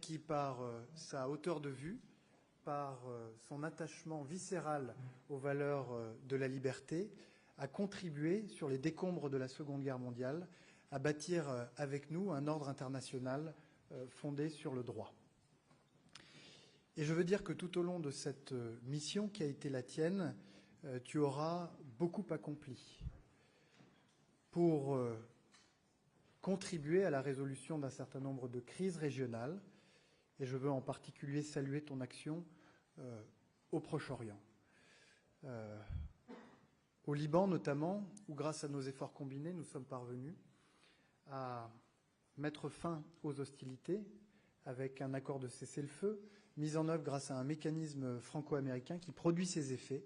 qui, par sa hauteur de vue, par son attachement viscéral aux valeurs de la liberté, a contribué, sur les décombres de la Seconde Guerre mondiale, à bâtir avec nous un ordre international fondé sur le droit. Et je veux dire que tout au long de cette mission qui a été la tienne, tu auras beaucoup accompli pour contribuer à la résolution d'un certain nombre de crises régionales. Et je veux en particulier saluer ton action au Proche-Orient. Au Liban notamment, où grâce à nos efforts combinés, nous sommes parvenus à mettre fin aux hostilités avec un accord de cessez-le-feu, mis en œuvre grâce à un mécanisme franco-américain qui produit ses effets,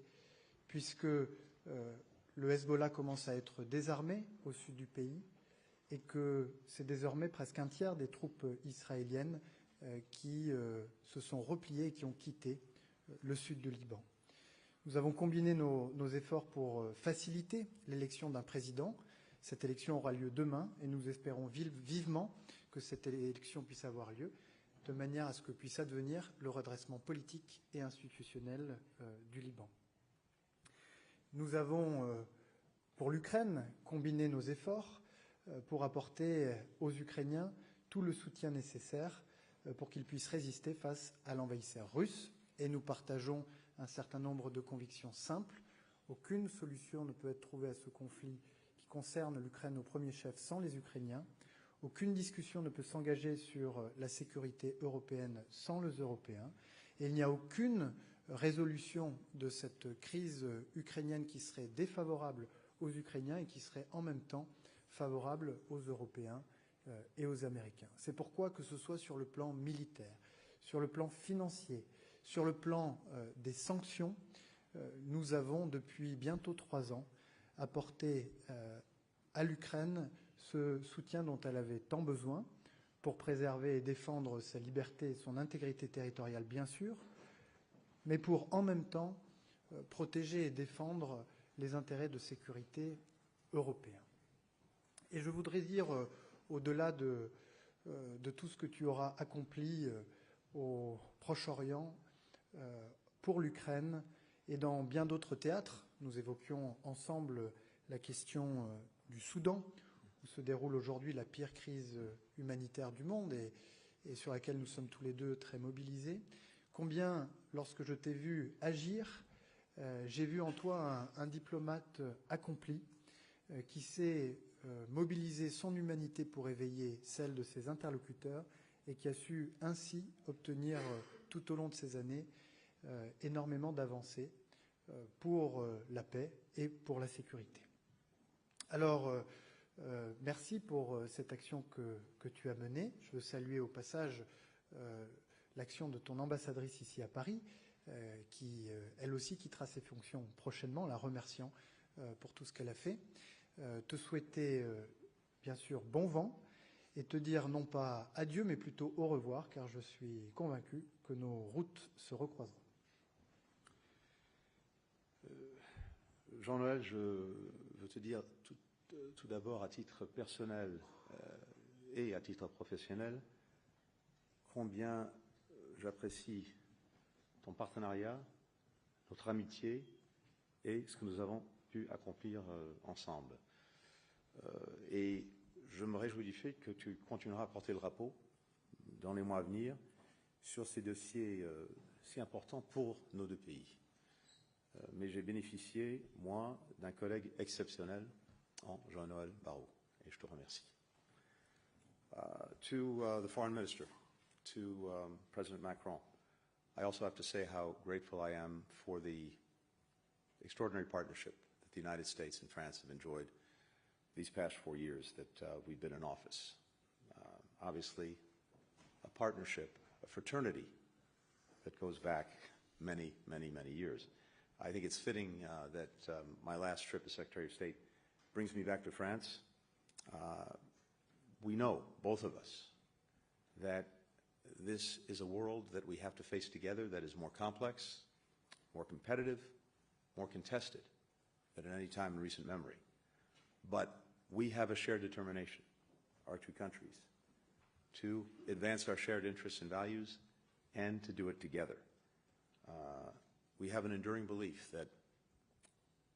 puisque le Hezbollah commence à être désarmé au sud du pays et que c'est désormais presque un tiers des troupes israéliennes qui se sont repliées et qui ont quitté le sud du Liban. Nous avons combiné nos efforts pour faciliter l'élection d'un président. Cette élection aura lieu demain et nous espérons vivement que cette élection puisse avoir lieu de manière à ce que puisse advenir le redressement politique et institutionnel du Liban. Nous avons, pour l'Ukraine, combiné nos efforts pour apporter aux Ukrainiens tout le soutien nécessaire pour qu'ils puissent résister face à l'envahisseur russe. Et nous partageons un certain nombre de convictions simples. Aucune solution ne peut être trouvée à ce conflit qui concerne l'Ukraine au premier chef sans les Ukrainiens. Aucune discussion ne peut s'engager sur la sécurité européenne sans les Européens. Et il n'y a aucune résolution de cette crise ukrainienne qui serait défavorable aux Ukrainiens et qui serait en même temps favorable aux Européens et aux Américains. C'est pourquoi, que ce soit sur le plan militaire, sur le plan financier, sur le plan des sanctions, nous avons depuis bientôt 3 ans apporté à l'Ukraine ce soutien dont elle avait tant besoin pour préserver et défendre sa liberté et son intégrité territoriale, bien sûr, mais pour en même temps protéger et défendre les intérêts de sécurité européens. Et je voudrais dire, au-delà de tout ce que tu auras accompli au Proche-Orient, pour l'Ukraine et dans bien d'autres théâtres, nous évoquions ensemble la question du Soudan, où se déroule aujourd'hui la pire crise humanitaire du monde et sur laquelle nous sommes tous les deux très mobilisés. Combien, lorsque je t'ai vu agir, j'ai vu en toi un diplomate accompli qui sait mobiliser son humanité pour éveiller celle de ses interlocuteurs et qui a su ainsi obtenir tout au long de ces années énormément d'avancées pour la paix et pour la sécurité. Alors, merci pour cette action que tu as menée. Je veux saluer au passage l'action de ton ambassadrice ici à Paris, qui, elle aussi, quittera ses fonctions prochainement, la remerciant pour tout ce qu'elle a fait. Te souhaiter, bien sûr, bon vent et te dire non pas adieu, mais plutôt au revoir, car je suis convaincu que nos routes se recroiseront. Jean-Noel, je veux te dire tout d'abord à titre personnel et à titre professionnel combien j'apprécie ton partenariat, notre amitié et ce que nous avons pu accomplir ensemble. Et je me réjouis du fait que tu continueras à porter le drapeau dans les mois à venir sur ces dossiers si importants pour nos deux pays. Mais j'ai bénéficié, moi, d'un collègue exceptionnel en Jean-Noel Barrot, et je te remercie. To the Foreign Minister, to President Macron, I also have to say how grateful I am for the extraordinary partnership that the United States and France have enjoyed these past 4 years that we've been in office. Obviously, a partnership, a fraternity that goes back many, many, many years. I think it's fitting that my last trip as Secretary of State brings me back to France. We know, both of us, that this is a world that we have to face together that is more complex, more competitive, more contested than at any time in recent memory. But we have a shared determination, our two countries, to advance our shared interests and values, and to do it together. We have an enduring belief that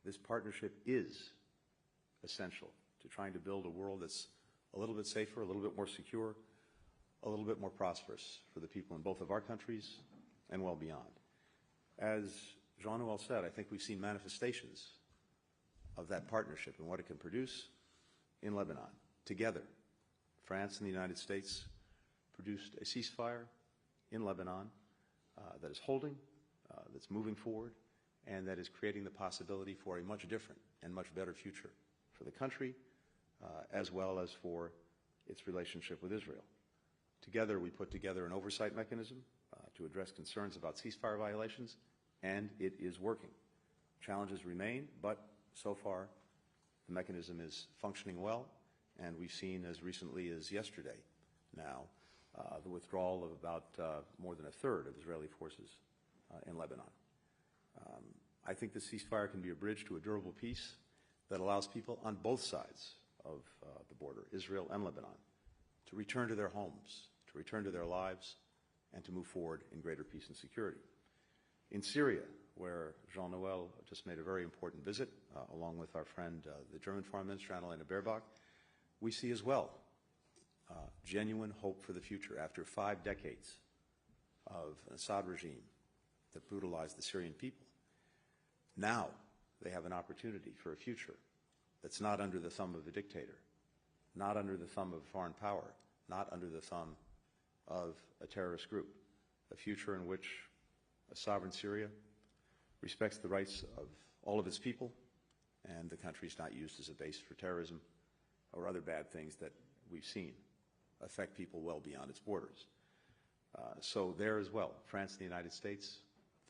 this partnership is essential to trying to build a world that's a little bit safer, a little bit more secure, a little bit more prosperous for the people in both of our countries and well beyond. As Jean-Noel said, I think we've seen manifestations of that partnership and what it can produce in Lebanon. Together, France and the United States produced a ceasefire in Lebanon that is holding, that's moving forward, and that is creating the possibility for a much different and much better future for the country, as well as for its relationship with Israel. Together, we put together an oversight mechanism to address concerns about ceasefire violations, and it is working. Challenges remain, but so far the mechanism is functioning well, and we've seen as recently as yesterday now the withdrawal of about more than a third of Israeli forces in Lebanon. I think the ceasefire can be a bridge to a durable peace that allows people on both sides of the border, Israel and Lebanon, to return to their homes, to return to their lives, and to move forward in greater peace and security. In Syria, where Jean-Noel just made a very important visit, along with our friend, the German Foreign Minister, Annalena Baerbock, we see as well genuine hope for the future after 5 decades of an Assad regime that brutalized the Syrian people. Now they have an opportunity for a future that's not under the thumb of a dictator, not under the thumb of a foreign power, not under the thumb of a terrorist group, a future in which a sovereign Syria respects the rights of all of its people, and the country is not used as a base for terrorism or other bad things that we've seen affect people well beyond its borders. So there as well, France and the United States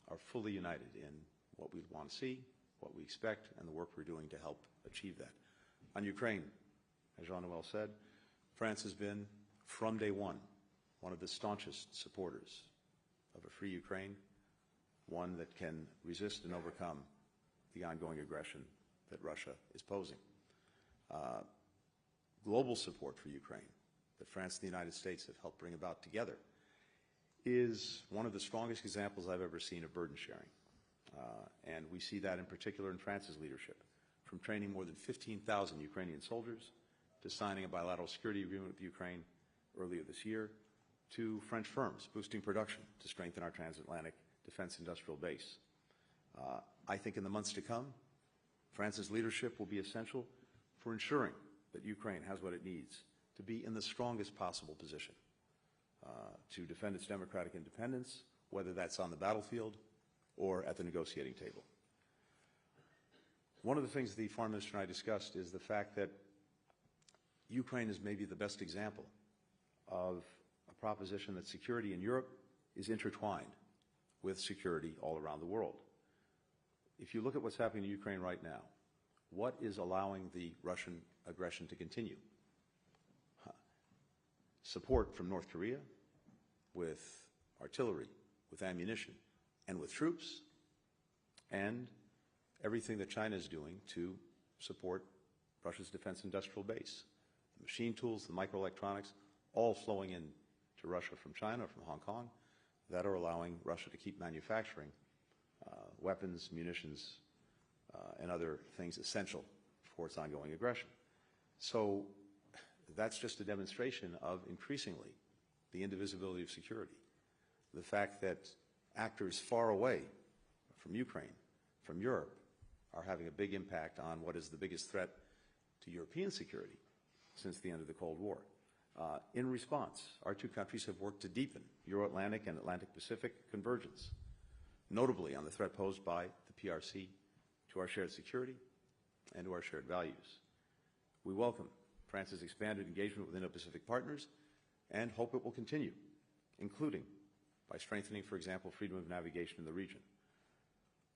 are fully united in what we want to see, what we expect, and the work we're doing to help achieve that. On Ukraine, as Jean-Noel said, France has been, from day one of the staunchest supporters of a free Ukraine, one that can resist and overcome the ongoing aggression that Russia is posing. Global support for Ukraine that France and the United States have helped bring about together is one of the strongest examples I've ever seen of burden sharing. And we see that in particular in France's leadership, from training more than 15,000 Ukrainian soldiers to signing a bilateral security agreement with Ukraine earlier this year, to French firms boosting production to strengthen our transatlantic defense industrial base. I think in the months to come, France's leadership will be essential for ensuring that Ukraine has what it needs to be in the strongest possible position to defend its democratic independence, whether that's on the battlefield or at the negotiating table. One of the things the Foreign Minister and I discussed is the fact that Ukraine is maybe the best example of a proposition that security in Europe is intertwined with security all around the world. If you look at what's happening in Ukraine right now, what is allowing the Russian aggression to continue? Support from North Korea with artillery, with ammunition, and with troops, and everything that China is doing to support Russia's defense industrial base. The machine tools, the microelectronics, all flowing in to Russia from China, from Hong Kong, that are allowing Russia to keep manufacturing weapons, munitions, and other things essential for its ongoing aggression. So that's just a demonstration of increasingly the indivisibility of security. The fact that actors far away from Ukraine, from Europe, are having a big impact on what is the biggest threat to European security since the end of the Cold War. In response, our two countries have worked to deepen Euro-Atlantic and Atlantic-Pacific convergence, notably on the threat posed by the PRC to our shared security and to our shared values. We welcome France's expanded engagement with Indo-Pacific partners and hope it will continue, including by strengthening, for example, freedom of navigation in the region.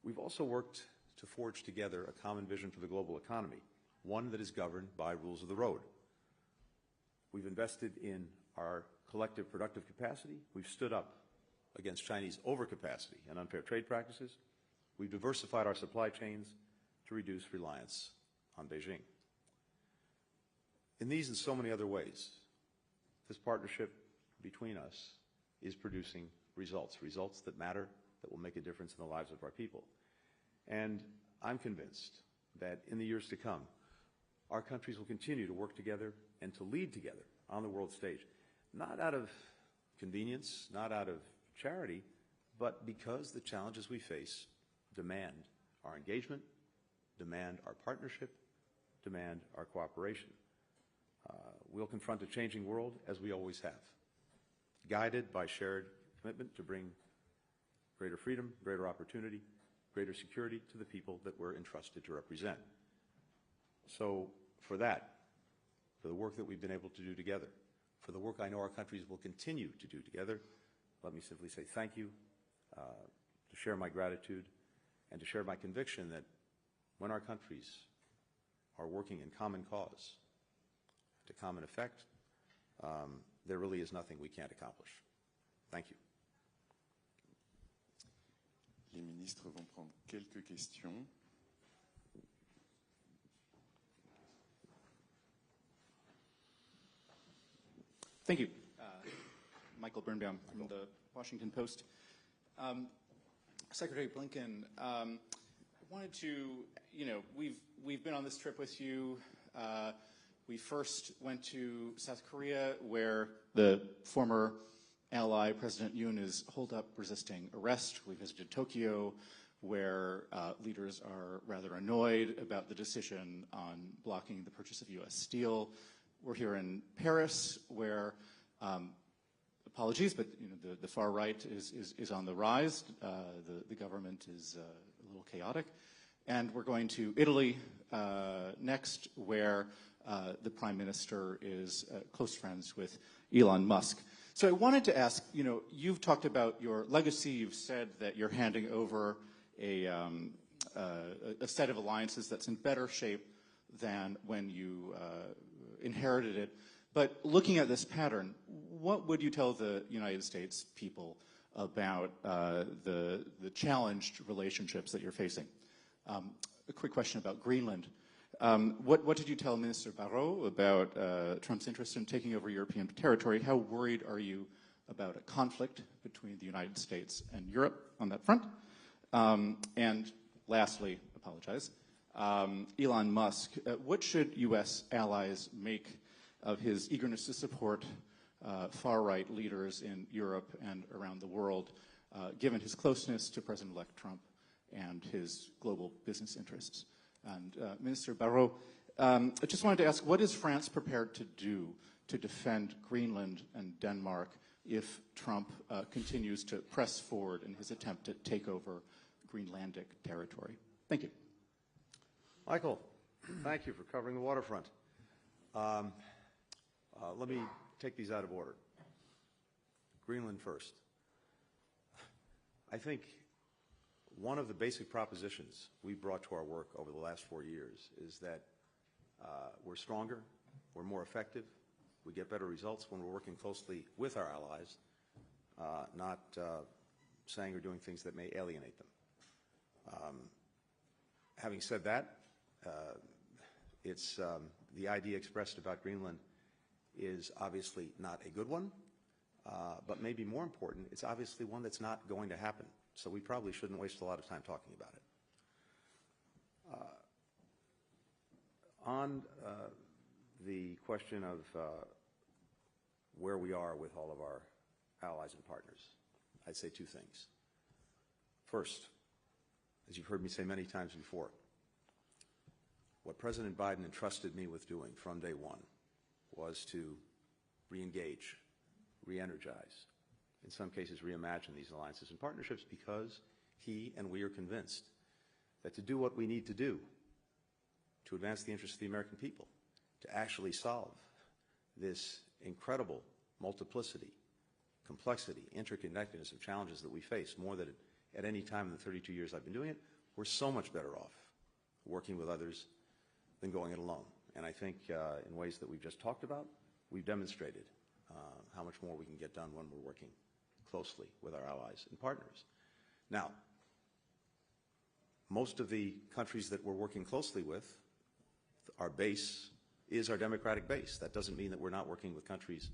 We've also worked to forge together a common vision for the global economy, one that is governed by rules of the road. We've invested in our collective productive capacity. We've stood up against Chinese overcapacity and unfair trade practices. We've diversified our supply chains to reduce reliance on Beijing. In these and so many other ways, this partnership between us is producing results that matter, that will make a difference in the lives of our people. And I'm convinced that in the years to come, our countries will continue to work together and to lead together on the world stage, not out of convenience, not out of charity, but because the challenges we face demand our engagement, demand our partnership, demand our cooperation. We'll confront a changing world as we always have, guided by shared commitment to bring greater freedom, greater opportunity, greater security to the people that we're entrusted to represent. So for that, for the work that we've been able to do together, for the work I know our countries will continue to do together, let me simply say thank you, to share my gratitude, and to share my conviction that when our countries are working in common cause, to common effect, there really is nothing we can't accomplish. Thank you. Les ministres vont prendre quelques questions. Thank you. Michael Birnbaum from the Washington Post. Secretary Blinken, I wanted to, we've been on this trip with you. We first went to South Korea, where the former ally, President Yoon, is holed up resisting arrest. We visited Tokyo, where leaders are rather annoyed about the decision on blocking the purchase of U.S. steel. We're here in Paris, where, apologies, but the far right is on the rise. The government is a little chaotic. And we're going to Italy next, where the Prime Minister is close friends with Elon Musk. So I wanted to ask, you've talked about your legacy. You've said that you're handing over a set of alliances that's in better shape than when you inherited it. But looking at this pattern, what would you tell the United States people about the challenged relationships that you're facing? A quick question about Greenland. What did you tell Minister Barrot about Trump's interest in taking over European territory? How worried are you about a conflict between the United States and Europe on that front? And lastly, apologize, Elon Musk. What should U.S. allies make of his eagerness to support far-right leaders in Europe and around the world, given his closeness to President-elect Trump and his global business interests? And Minister Barrot, I just wanted to ask, what is France prepared to do to defend Greenland and Denmark if Trump continues to press forward in his attempt to take over Greenlandic territory? Thank you. Michael, thank you for covering the waterfront. Let me take these out of order. Greenland first. I think one of the basic propositions we brought to our work over the last 4 years is that we're stronger, we're more effective, we get better results when we're working closely with our allies, not saying or doing things that may alienate them. Having said that, it's the idea expressed about Greenland is obviously not a good one, but maybe more important, it's obviously one that's not going to happen. So we probably shouldn't waste a lot of time talking about it. On the question of where we are with all of our allies and partners, I'd say two things. First, as you've heard me say many times before, what President Biden entrusted me with doing from day one was to re-engage, re-energize, in some cases reimagine these alliances and partnerships, because he and we are convinced that to do what we need to do to advance the interests of the American people, to actually solve this incredible multiplicity, complexity, interconnectedness of challenges that we face more than at any time in the 32 years I've been doing it, we're so much better off working with others than going it alone. And I think in ways that we've just talked about, we've demonstrated how much more we can get done when we're working closely with our allies and partners. Now, most of the countries that we're working closely with, our base is our democratic base. That doesn't mean that we're not working with countries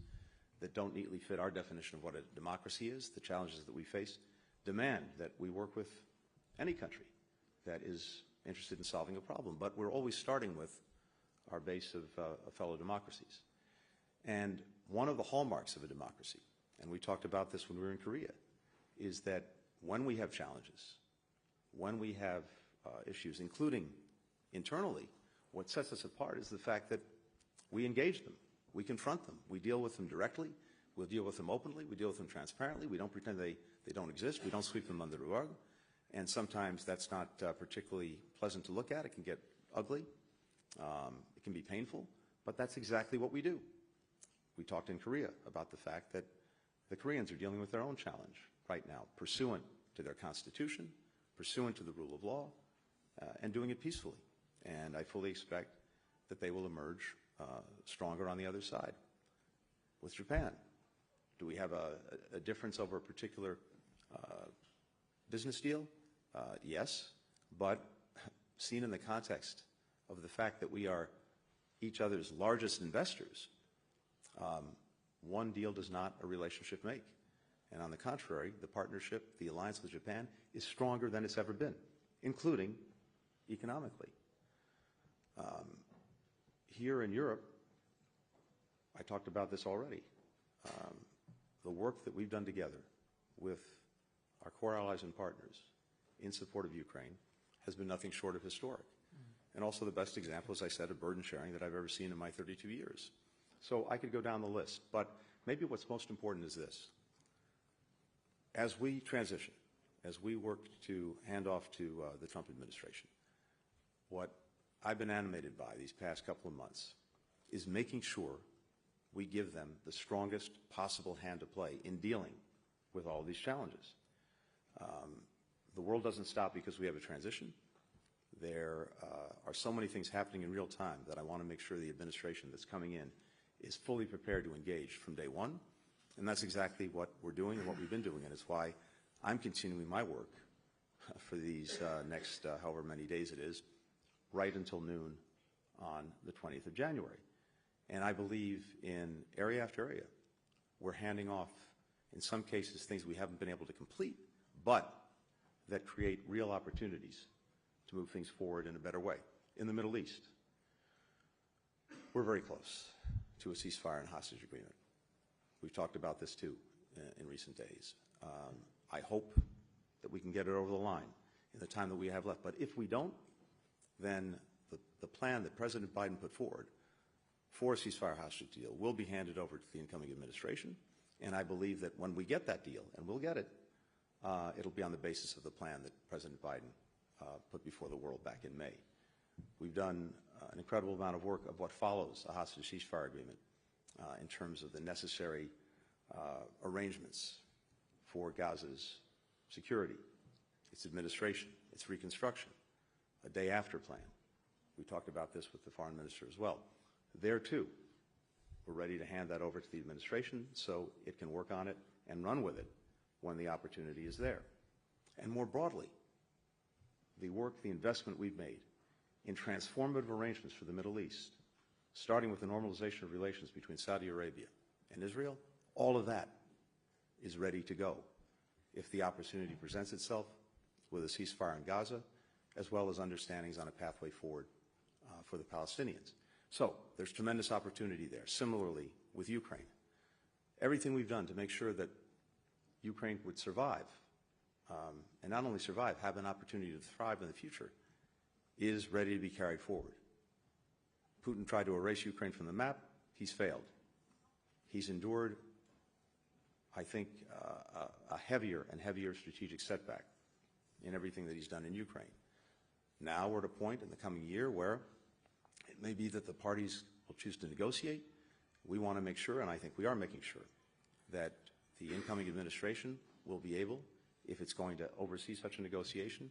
that don't neatly fit our definition of what a democracy is, the challenges that we face, demand that we work with any country that is interested in solving a problem. But we're always starting with our base of fellow democracies. And one of the hallmarks of a democracy, and we talked about this when we were in Korea, is that when we have challenges, when we have issues, including internally, what sets us apart is the fact that we engage them, we confront them, we deal with them directly, we'll deal with them openly, we deal with them transparently, we don't pretend they don't exist, we don't sweep them under the rug, and sometimes that's not particularly pleasant to look at. It can get ugly, it can be painful, but that's exactly what we do. We talked in Korea about the fact that the Koreans are dealing with their own challenge right now, pursuant to their constitution, pursuant to the rule of law, and doing it peacefully. And I fully expect that they will emerge stronger on the other side. With Japan, do we have a difference over a particular business deal? Yes, but seen in the context of the fact that we are each other's largest investors, one deal does not a relationship make. And on the contrary, the partnership, the alliance with Japan, is stronger than it's ever been, including economically. Here in Europe, I talked about this already. The work that we've done together with our core allies and partners in support of Ukraine has been nothing short of historic. And also the best example, as I said, of burden sharing that I've ever seen in my 32 years. So I could go down the list, but maybe what's most important is this. As we transition, as we work to hand off to the Trump administration, what I've been animated by these past couple of months is making sure we give them the strongest possible hand to play in dealing with all these challenges. The world doesn't stop because we have a transition. There are so many things happening in real time that I want to make sure the administration that's coming in is fully prepared to engage from day one. And that's exactly what we're doing and what we've been doing. And it's why I'm continuing my work for these next however many days it is, right until noon on the 20th of January. And I believe in area after area, we're handing off, in some cases, things we haven't been able to complete, but that create real opportunities to move things forward in a better way. In the Middle East, we're very close to a ceasefire and hostage agreement. We've talked about this too in recent days. I hope that we can get it over the line in the time that we have left. But if we don't, then the plan that President Biden put forward for a ceasefire hostage deal will be handed over to the incoming administration. And I believe that when we get that deal, and we'll get it, it'll be on the basis of the plan that President Biden put before the world back in May. We've done an incredible amount of work of what follows a hostage ceasefire agreement in terms of the necessary arrangements for Gaza's security, its administration, its reconstruction, a day-after plan. We talked about this with the foreign minister as well. There, too, we're ready to hand that over to the administration so it can work on it and run with it when the opportunity is there. And more broadly, the work, the investment we've made in transformative arrangements for the Middle East, starting with the normalization of relations between Saudi Arabia and Israel, all of that is ready to go if the opportunity presents itself with a ceasefire in Gaza, as well as understandings on a pathway forward for the Palestinians. So there's tremendous opportunity there. Similarly, with Ukraine, everything we've done to make sure that Ukraine would survive, and not only survive, have an opportunity to thrive in the future, is ready to be carried forward. Putin tried to erase Ukraine from the map. He's failed. He's endured, I think, a heavier and heavier strategic setback in everything that he's done in Ukraine. Now we're at a point in the coming year where it may be that the parties will choose to negotiate. We want to make sure, and I think we are making sure, that the incoming administration will be able, if it's going to oversee such a negotiation,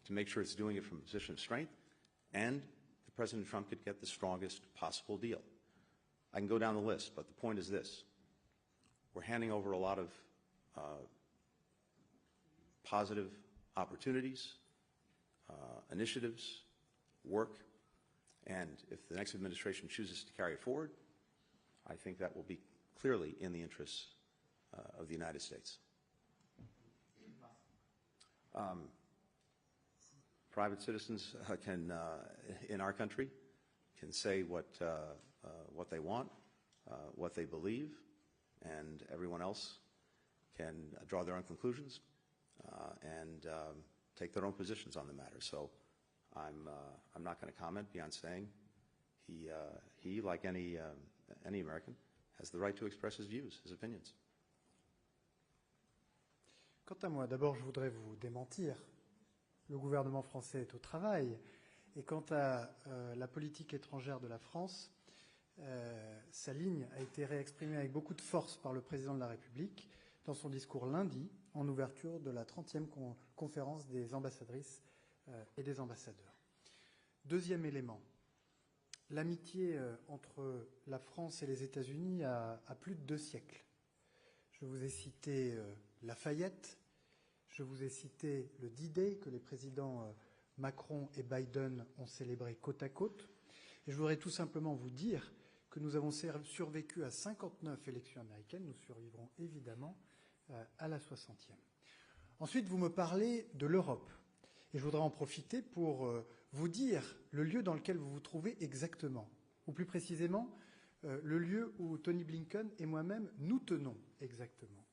to make sure it's doing it from a position of strength, and that President Trump could get the strongest possible deal. I can go down the list, but the point is this. We're handing over a lot of positive opportunities, initiatives, work, and if the next administration chooses to carry it forward, I think that will be clearly in the interests of the United States. Private citizens can, in our country, can say what they want, what they believe, and everyone else can draw their own conclusions and take their own positions on the matter. So I'm not going to comment beyond saying he, like any American, has the right to express his views, his opinions. Quant à moi, d'abord, je voudrais vous démentir. Le gouvernement français est au travail. Et quant à la politique étrangère de la France, sa ligne a été réexprimée avec beaucoup de force par le président de la République dans son discours lundi, en ouverture de la 30e conférence des ambassadrices et des ambassadeurs. Deuxième élément, l'amitié entre la France et les États-Unis a plus de 2 siècles. Je vous ai cité Lafayette, je vous ai cité le D-Day que les présidents Macron et Biden ont célébré côte à côte. Et je voudrais tout simplement vous dire que nous avons survécu à 59 élections américaines, nous survivrons évidemment à la 60e. Ensuite, vous me parlez de l'Europe. Et je voudrais en profiter pour vous dire le lieu dans lequel vous vous trouvez exactement. Ou plus précisément, le lieu où Tony Blinken et moi-même nous tenons exactement.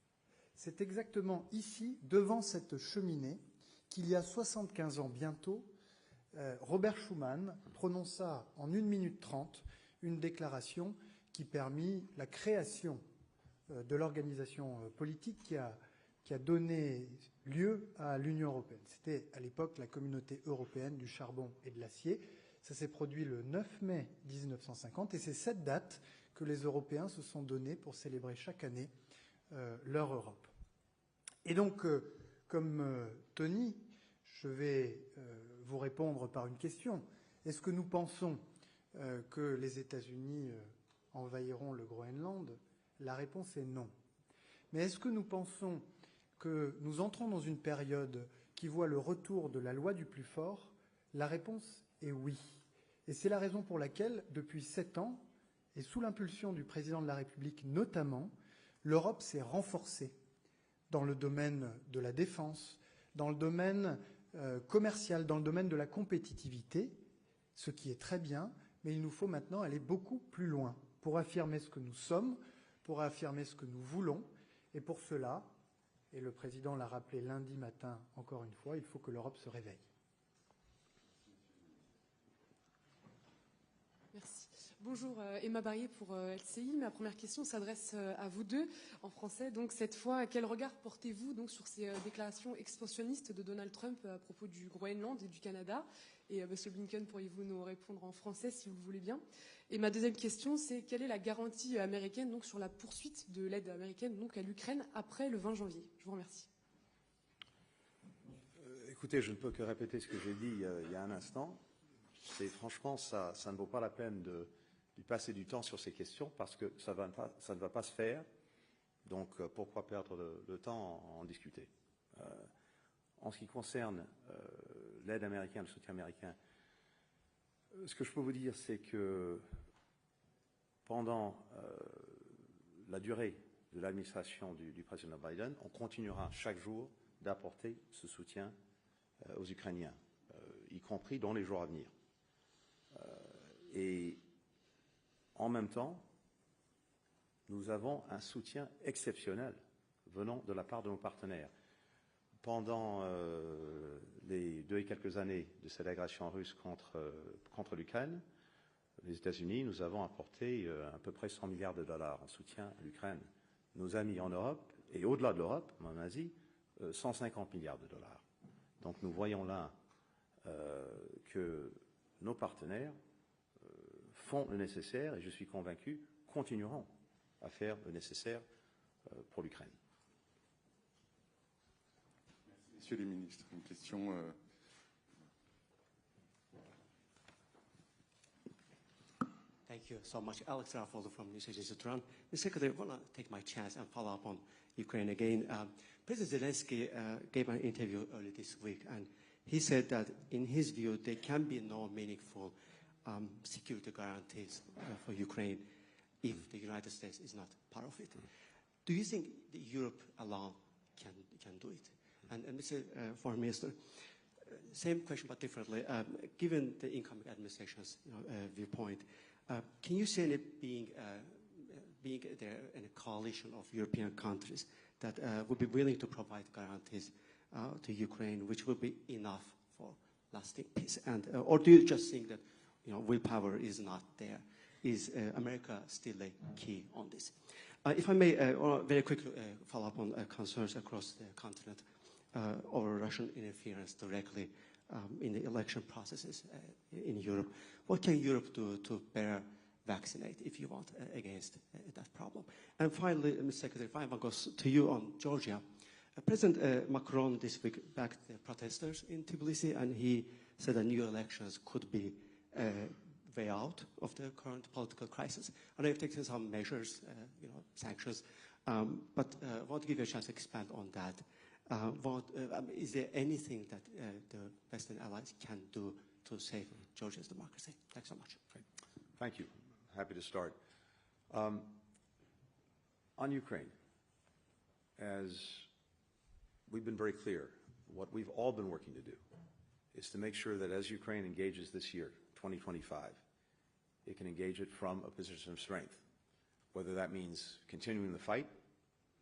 C'est exactement ici, devant cette cheminée, qu'il y a 75 ans bientôt, Robert Schuman prononça en 1 minute 30 une déclaration qui permit la création de l'organisation politique qui a donné lieu à l'Union européenne. C'était à l'époque la Communauté européenne du charbon et de l'acier. Ça s'est produit le 9 mai 1950 et c'est cette date que les Européens se sont donnés pour célébrer chaque année leur Europe. Et donc, comme Tony, je vais vous répondre par une question. Est-ce que nous pensons que les États-Unis envahiront le Groenland? La réponse est non. Mais est-ce que nous pensons que nous entrons dans une période qui voit le retour de la loi du plus fort? La réponse est oui. Et c'est la raison pour laquelle, depuis 7 ans, et sous l'impulsion du président de la République notamment, l'Europe s'est renforcée dans le domaine de la défense, dans le domaine commercial, dans le domaine de la compétitivité, ce qui est très bien, mais il nous faut maintenant aller beaucoup plus loin pour affirmer ce que nous sommes, pour affirmer ce que nous voulons, et pour cela, et le président l'a rappelé lundi matin encore une fois, il faut que l'Europe se réveille. Merci. Bonjour, Emma Barrier pour LCI. Ma première question s'adresse à vous deux en français. Donc cette fois, quel regard portez-vous donc sur ces déclarations expansionnistes de Donald Trump à propos du Groenland et du Canada? Et Monsieur Blinken, pourriez-vous nous répondre en français si vous le voulez bien? Et ma deuxième question, c'est quelle est la garantie américaine donc sur la poursuite de l'aide américaine donc à l'Ukraine après le 20 janvier? Je vous remercie. Écoutez, je ne peux que répéter ce que j'ai dit il y a un instant. Franchement, ça ne vaut pas la peine de passer du temps sur ces questions parce que ça ne va pas se faire. Donc, pourquoi perdre le temps à en discuter? En ce qui concerne l'aide américaine, le soutien américain, ce que je peux vous dire, c'est que pendant la durée de l'administration du président Biden, on continuera chaque jour d'apporter ce soutien aux Ukrainiens, y compris dans les jours à venir. Et en même temps, nous avons un soutien exceptionnel venant de la part de nos partenaires. Pendant les 2 et quelques années de cette agression russe contre l'Ukraine, les États-Unis, nous avons apporté à peu près 100 milliards de dollars en soutien à l'Ukraine. Nos amis en Europe, et au-delà de l'Europe, en Asie, 150 milliards de dollars. Donc nous voyons là que nos partenaires font le nécessaire, et je suis convaincu, continueront à faire le nécessaire pour l'Ukraine. Messieurs les ministres, une question. Thank you so much. Alex Raffolo from New Jersey Trump. Mr. Secretary, I want to take my chance and follow up on Ukraine again. President Zelensky gave an interview earlier this week, and he said that in his view, there can be no meaningful security guarantees for Ukraine if the United States is not part of it. Do you think Europe alone can do it? And Mr. Foreign Minister, same question but differently. Given the incoming administration's viewpoint, can you see it being there in a coalition of European countries that would be willing to provide guarantees to Ukraine, which will be enough for lasting peace? And or do you just think that willpower is not there? Is America still a key on this? If I may, very quickly follow up on concerns across the continent over Russian interference directly in the election processes in Europe. What can Europe do to better vaccinate, if you want, against that problem? And finally, Mr. Secretary, if I goes to you on Georgia. President Macron this week backed the protesters in Tbilisi, and he said that new elections could be a way out of the current political crisis. And they've taken some measures, sanctions, but I want to give you a chance to expand on that. Is there anything that the Western allies can do to save Georgia's democracy? Thanks so much. Thank you. Happy to start. On Ukraine, as we've been very clear, what we've all been working to do is to make sure that as Ukraine engages this year, 2025, it can engage it from a position of strength, whether that means continuing the fight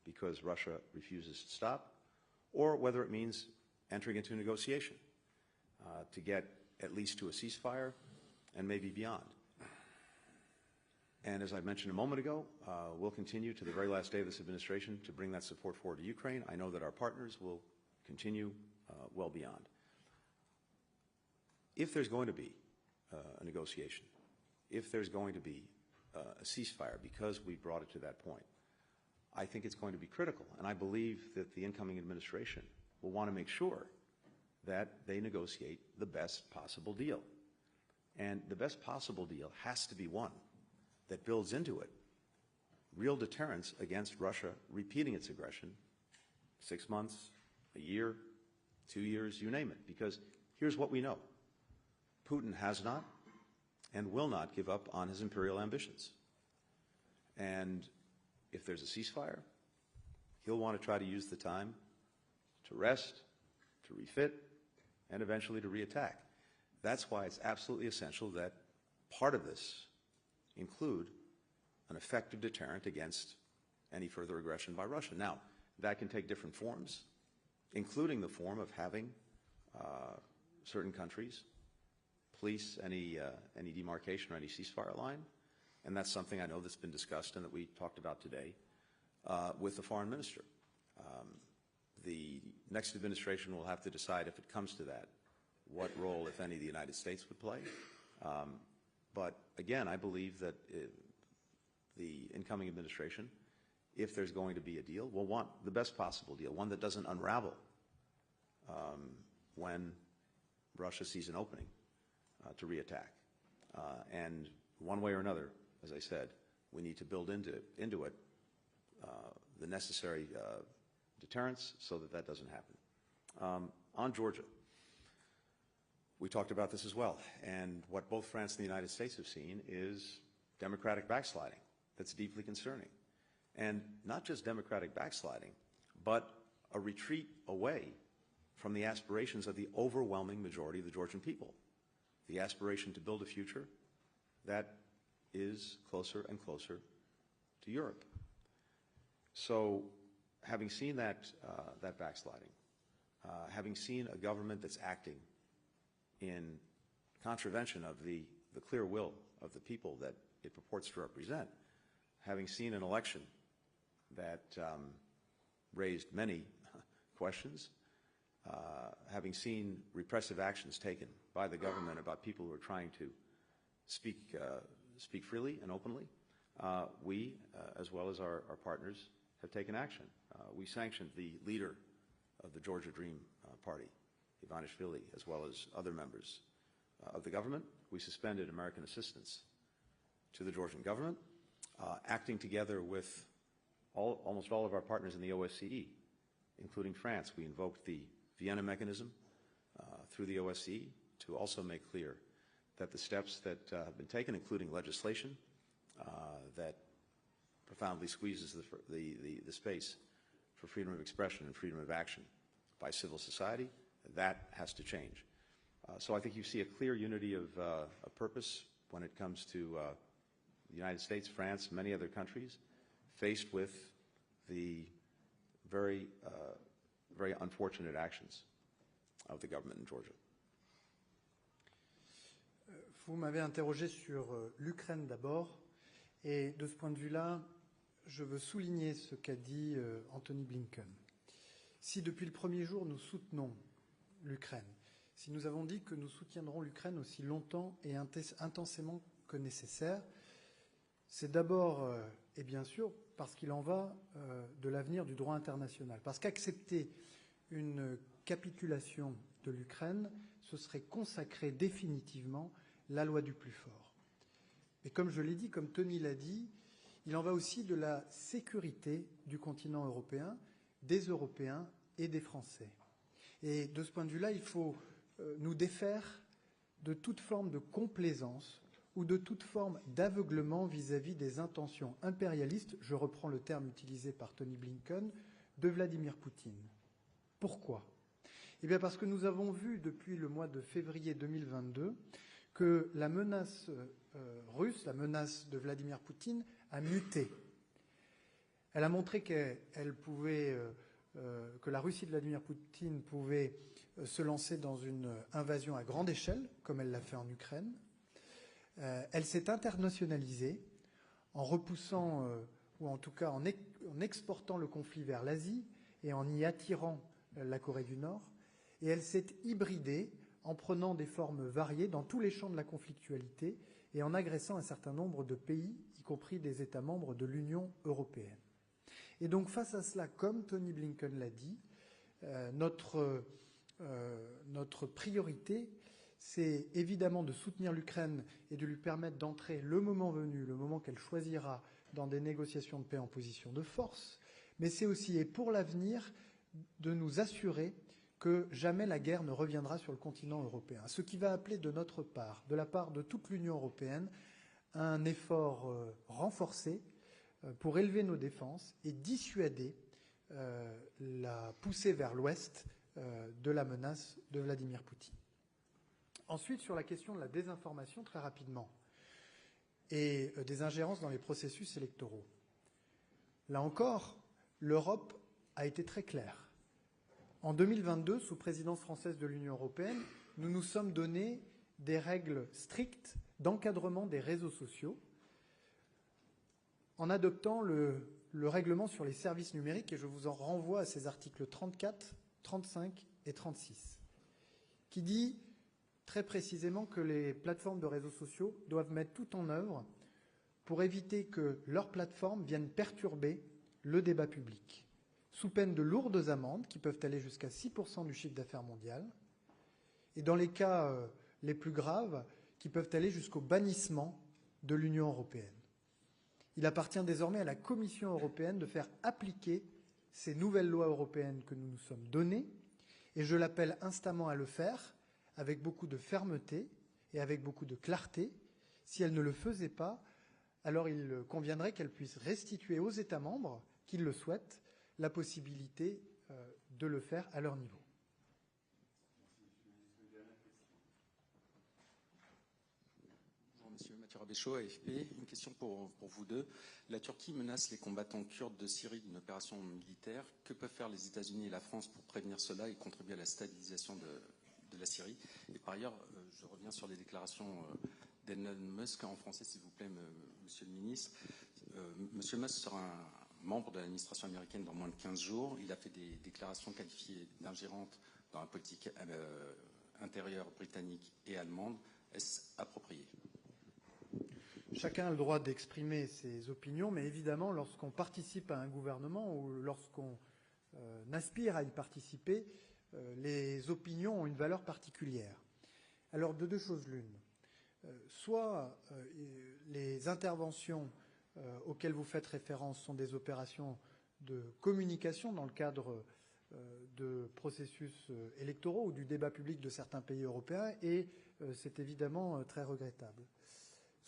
because Russia refuses to stop, or whether it means entering into a negotiation to get at least to a ceasefire and maybe beyond. And as I mentioned a moment ago, we'll continue to the very last day of this administration to bring that support forward to Ukraine. I know that our partners will continue well beyond. If there's going to be a negotiation, if there's going to be a ceasefire because we brought it to that point, I think it's going to be critical. And I believe that the incoming administration will want to make sure that they negotiate the best possible deal. And the best possible deal has to be one that builds into it real deterrence against Russia repeating its aggression 6 months, a year, 2 years, you name it. Because here's what we know. Putin has not and will not give up on his imperial ambitions. And if there's a ceasefire, he'll want to try to use the time to rest, to refit, and eventually to reattack. That's why it's absolutely essential that part of this include an effective deterrent against any further aggression by Russia. Now, that can take different forms, including the form of having certain countries police any demarcation or any ceasefire line. And that's something I know that's been discussed and that we talked about today with the foreign minister. The next administration will have to decide, if it comes to that, what role, if any, the United States would play. But again, I believe that the incoming administration, if there's going to be a deal, will want the best possible deal, one that doesn't unravel when Russia sees an opening to reattack. And one way or another, as I said, we need to build into it the necessary deterrence so that that doesn't happen. On Georgia, we talked about this as well, and what both France and the United States have seen is democratic backsliding that's deeply concerning. And not just democratic backsliding, but a retreat away from the aspirations of the overwhelming majority of the Georgian people, the aspiration to build a future that is closer and closer to Europe. So having seen that backsliding, having seen a government that's acting in contravention of the clear will of the people that it purports to represent, having seen an election that raised many questions, having seen repressive actions taken by the government about people who are trying to speak freely and openly, we, as well as our partners, have taken action. We sanctioned the leader of the Georgia Dream Party, Ivanishvili, as well as other members of the government. We suspended American assistance to the Georgian government, acting together with almost all of our partners in the OSCE, including France. We invoked the Vienna mechanism through the OSCE to also make clear that the steps that have been taken, including legislation that profoundly squeezes the space for freedom of expression and freedom of action by civil society. That has to change. So I think you see a clear unity of purpose when it comes to the United States, France, many other countries, faced with the very unfortunate actions of the government in Georgia. Vous m'avez interrogé sur l'Ukraine d'abord, et de ce point de vue-là, je veux souligner ce qu'a dit Anthony Blinken. Si depuis le premier jour nous soutenons l'Ukraine, si nous avons dit que nous soutiendrons l'Ukraine aussi longtemps et intensément que nécessaire, c'est d'abord et bien sûr parce qu'il en va de l'avenir du droit international. Parce qu'accepter une capitulation de l'Ukraine, ce serait consacrer définitivement la loi du plus fort. Et comme je l'ai dit, comme Tony l'a dit, il en va aussi de la sécurité du continent européen, des Européens et des Français. Et de ce point de vue-là, il faut nous défaire de toute forme de complaisance ou de toute forme d'aveuglement vis-à-vis des intentions impérialistes, je reprends le terme utilisé par Tony Blinken, de Vladimir Poutine. Pourquoi ? Eh bien parce que nous avons vu depuis le mois de février 2022 que la menace russe, la menace de Vladimir Poutine, a muté. Elle a montré qu'elle pouvait, que la Russie de Vladimir Poutine pouvait se lancer dans une invasion à grande échelle, comme elle l'a fait en Ukraine. Elle s'est internationalisée en repoussant, ou en tout cas en exportant le conflit vers l'Asie et en y attirant la Corée du Nord. Et elle s'est hybridée en prenant des formes variées dans tous les champs de la conflictualité et en agressant un certain nombre de pays, y compris des États membres de l'Union européenne. Et donc face à cela, comme Tony Blinken l'a dit, notre priorité, c'est évidemment de soutenir l'Ukraine et de lui permettre d'entrer le moment venu, le moment qu'elle choisira, dans des négociations de paix en position de force, mais c'est aussi, et pour l'avenir, de nous assurer que jamais la guerre ne reviendra sur le continent européen. Ce qui va appeler de notre part, de la part de toute l'Union européenne, un effort renforcé pour élever nos défenses et dissuader la poussée vers l'ouest de la menace de Vladimir Poutine. Ensuite, sur la question de la désinformation, très rapidement, et des ingérences dans les processus électoraux. Là encore, l'Europe a été très claire. En 2022, sous présidence française de l'Union européenne, nous nous sommes donné des règles strictes d'encadrement des réseaux sociaux en adoptant le règlement sur les services numériques, et je vous en renvoie à ces articles 34, 35 et 36, qui dit très précisément que les plateformes de réseaux sociaux doivent mettre tout en œuvre pour éviter que leurs plateformes viennent perturber le débat public, sous peine de lourdes amendes qui peuvent aller jusqu'à 6% du chiffre d'affaires mondial, et dans les cas les plus graves, qui peuvent aller jusqu'au bannissement de l'Union européenne. Il appartient désormais à la Commission européenne de faire appliquer ces nouvelles lois européennes que nous nous sommes données, et je l'appelle instamment à le faire avec beaucoup de fermeté et avec beaucoup de clarté. Si elle ne le faisait pas, alors il conviendrait qu'elle puisse restituer aux États membres qui le souhaitent la possibilité de le faire à leur niveau. Bonjour Monsieur Mathieu Rabéchaud, AFP. Une question pour vous deux. La Turquie menace les combattants kurdes de Syrie d'une opération militaire. Que peuvent faire les États-Unis et la France pour prévenir cela et contribuer à la stabilisation de la Syrie? Et par ailleurs, je reviens sur les déclarations d'Elon Musk, en français s'il vous plaît, Monsieur le Ministre. Monsieur Musk sera un membre de l'administration américaine dans moins de 15 jours. Il a fait des déclarations qualifiées d'ingérentes dans la politique intérieure britannique et allemande. Est-ce approprié? Chacun a le droit d'exprimer ses opinions, mais évidemment, lorsqu'on participe à un gouvernement ou lorsqu'on aspire à y participer, les opinions ont une valeur particulière. Alors, de deux choses l'une. Soit les interventions auxquelles vous faites référence sont des opérations de communication dans le cadre de processus électoraux ou du débat public de certains pays européens, et c'est évidemment très regrettable.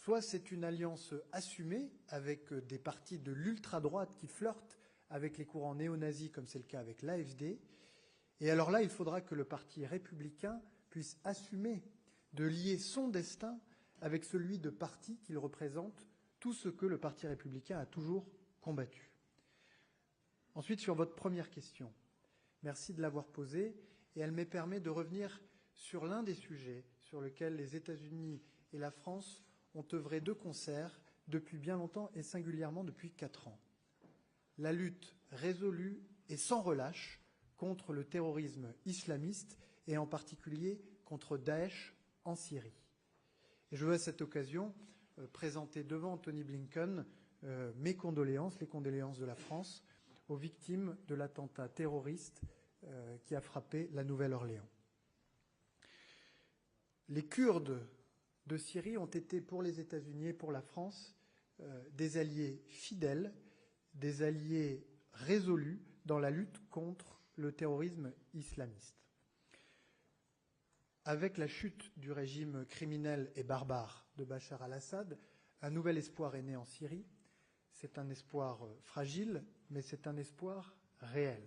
soit c'est une alliance assumée avec des partis de l'ultra-droite qui flirtent avec les courants néo-nazis, comme c'est le cas avec l'AfD. Et alors là, il faudra que le parti républicain puisse assumer de lier son destin avec celui de partis qu'il représente, tout ce que le parti républicain a toujours combattu. Ensuite, sur votre première question, merci de l'avoir posée, et elle me permet de revenir sur l'un des sujets sur lesquels les États-Unis et la France ont œuvré de concert depuis bien longtemps et singulièrement depuis 4 ans. La lutte résolue et sans relâche contre le terrorisme islamiste et en particulier contre Daesh en Syrie. Et je veux à cette occasion présenter devant Anthony Blinken mes condoléances, les condoléances de la France, aux victimes de l'attentat terroriste qui a frappé la Nouvelle-Orléans. Les Kurdes de Syrie ont été pour les États-Unis et pour la France des alliés fidèles, des alliés résolus dans la lutte contre le terrorisme islamiste. Avec la chute du régime criminel et barbare de Bachar al-Assad, un nouvel espoir est né en Syrie. C'est un espoir fragile, mais c'est un espoir réel.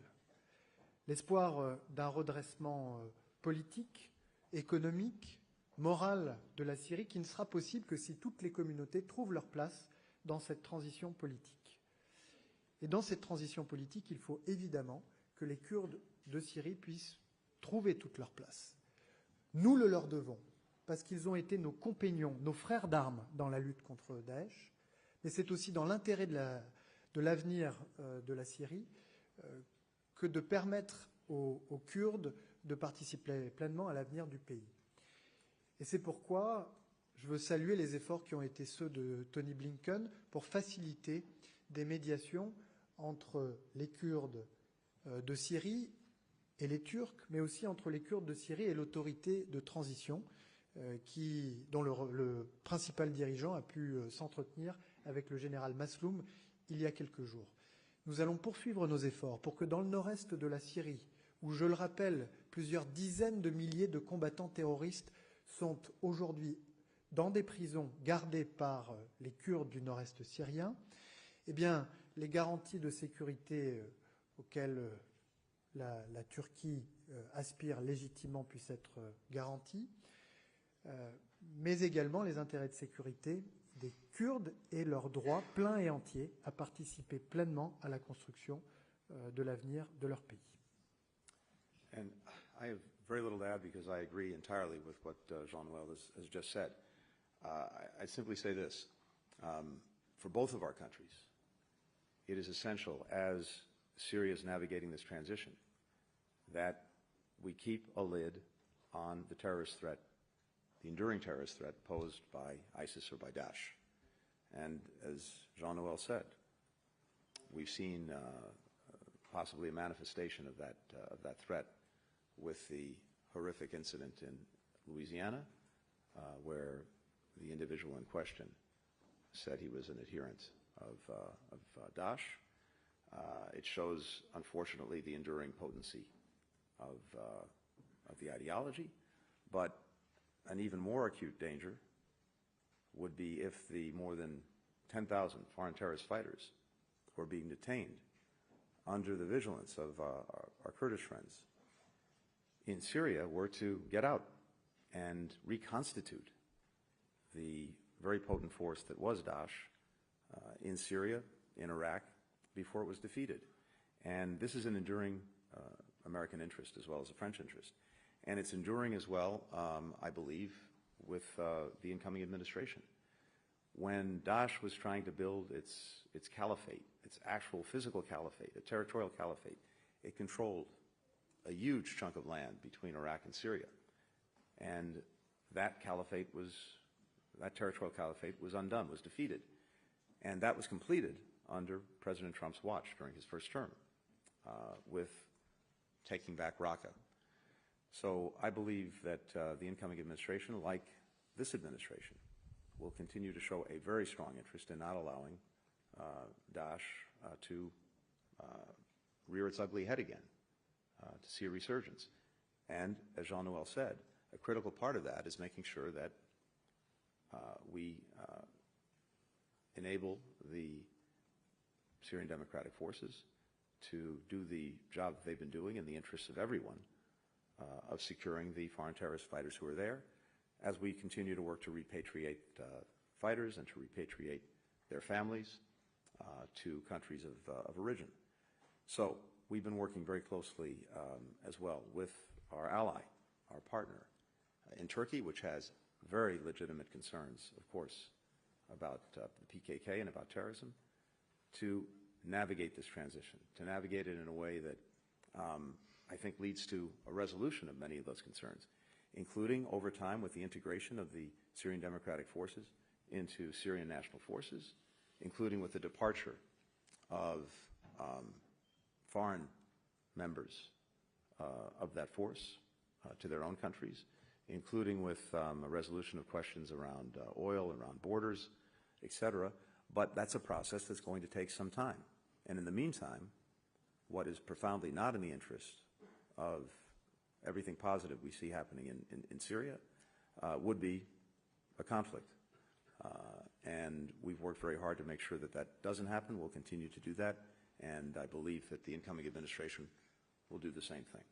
L'espoir d'un redressement politique, économique, moral de la Syrie qui ne sera possible que si toutes les communautés trouvent leur place dans cette transition politique. Et dans cette transition politique, il faut évidemment que les Kurdes de Syrie puissent trouver toute leur place. Nous le leur devons, parce qu'ils ont été nos compagnons, nos frères d'armes dans la lutte contre Daesh, mais c'est aussi dans l'intérêt de l'avenir de la Syrie que de permettre aux Kurdes de participer pleinement à l'avenir du pays. Et c'est pourquoi je veux saluer les efforts qui ont été ceux de Tony Blinken pour faciliter des médiations entre les Kurdes de Syrie et les Turcs, mais aussi entre les Kurdes de Syrie et l'autorité de transition, dont le principal dirigeant a pu s'entretenir avec le général Masloum il y a quelques jours. Nous allons poursuivre nos efforts pour que dans le nord-est de la Syrie, où, je le rappelle, plusieurs dizaines de milliers de combattants terroristes sont aujourd'hui dans des prisons gardées par les Kurdes du nord-est syrien, eh bien, les garanties de sécurité auxquelles la Turquie aspire légitimement puissent être garanties, mais également les intérêts de sécurité des Kurdes et leur droit plein et entier à participer pleinement à la construction de l'avenir de leur pays. And I have very little to add because I agree entirely with what Jean-Noel has just said. I simply say this. For both of our countries, it is essential, as Syria is navigating this transition, that we keep a lid on the terrorist threat, the enduring terrorist threat posed by ISIS or by Daesh. And as Jean-Noel said, we've seen possibly a manifestation of that threat with the horrific incident in Louisiana, where the individual in question said he was an adherent of Daesh. It shows, unfortunately, the enduring potency of the ideology, but an even more acute danger would be if the more than 10,000 foreign terrorist fighters who are being detained under the vigilance of our Kurdish friends in Syria were to get out and reconstitute the very potent force that was Daesh in Syria, in Iraq, before it was defeated. And this is an enduring American interest as well as a French interest. And it's enduring as well, I believe, with the incoming administration. When Daesh was trying to build its caliphate, its actual physical caliphate, a territorial caliphate, it controlled a huge chunk of land between Iraq and Syria. And that territorial caliphate was undone, was defeated. And that was completed under President Trump's watch during his first term, with taking back Raqqa. So I believe that the incoming administration, like this administration, will continue to show a very strong interest in not allowing Daesh to rear its ugly head again, to see a resurgence. And as Jean-Noel said, a critical part of that is making sure that we enable the Syrian Democratic Forces to do the job they've been doing in the interests of everyone, of securing the foreign terrorist fighters who are there, as we continue to work to repatriate fighters and to repatriate their families to countries of origin. So we've been working very closely as well with our ally, our partner in Turkey, which has very legitimate concerns, of course, about the PKK and about terrorism, to navigate this transition, to navigate it in a way that I think leads to a resolution of many of those concerns, including over time with the integration of the Syrian Democratic Forces into Syrian National Forces, including with the departure of foreign members of that force to their own countries, including with a resolution of questions around oil, around borders, etc. But that's a process that's going to take some time. And in the meantime, what is profoundly not in the interest of everything positive we see happening in Syria would be a conflict. And we've worked very hard to make sure that that doesn't happen. We'll continue to do that. And I believe that the incoming administration will do the same thing.